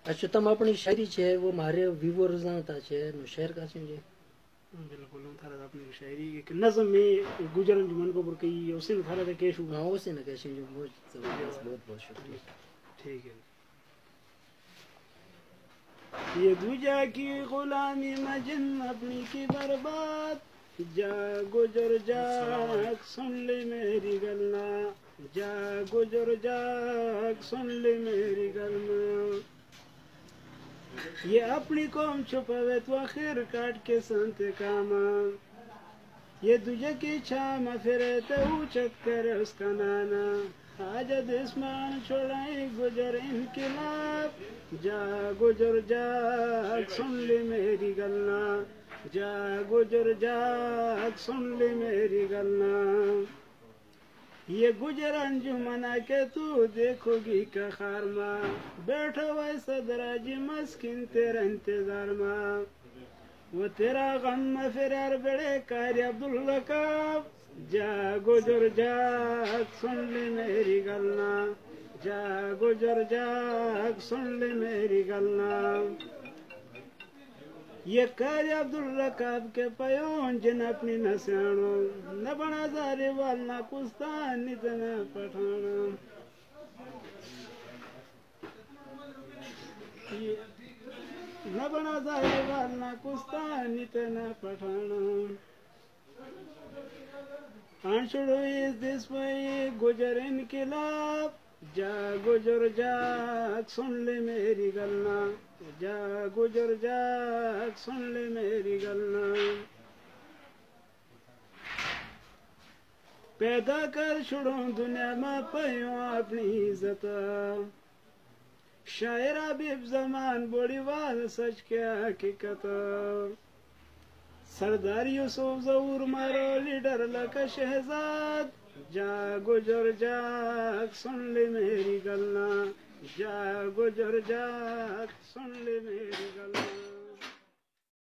اچھا تم اپنی شاعری ہے وہ مارے ویورز تا ہے نو شعر کا سن جی بالکل تھارا اپنی شاعری ایک نظم میں گجرن جو من کو پر کئی اسے تھارا تے کیشو ہاں اسی نے کہشن جو بہت بہت شکریہ ٹھیک ہے یہ دوجا کی غلامی مجن اپنی کی برباد جا گجر جاگ سن لے میری گلنا جا گجر جاگ سن لے میری گلنا یہ اپنی قوم چھپاوے تو آخر کاٹ کے سنتے کاما یہ دجا کی چھام پھرے تو چک کر اس کا نانا آج دسمان چھوڑائیں گجر انقلاب جا گجر جاگ سن لے میری گلنا جا گجر جاگ سن لے میری گلنا یہ گجر انجمنا کے تو دیکھو گی کا خارما بیٹھا ہوئے صدراجی مسکن تیرا انتظار ماں وہ تیرا غم فرار بڑے کاری عبداللہ کا جا گجر جاگ سن لے میری گلنا جا گجر جاگ سن لے میری گلنا یہ کاری عبدالرقاب کے پیون جن اپنی نسانو نہ بنا زاری والنا کستان نتنا پٹھانا نہ بنا زاری والنا کستان نتنا پٹھانا آنشڑو اس دس پئی گجر انقلاب جا گجر جاگ سن لے میری گلنا جا گجر جاگ سن لے میری گلنا پیدا کر چھڑوں دنیا میں پیوں اپنی عزت شاعر حبیب زمان بوڑی وال سچ کے حقیقت سردار یوسف ظہور مارو لیڈر لکا شہزاد جا گجر جاگ سن لے میری گلنا جا گجر جاگ سن لے میری گلنا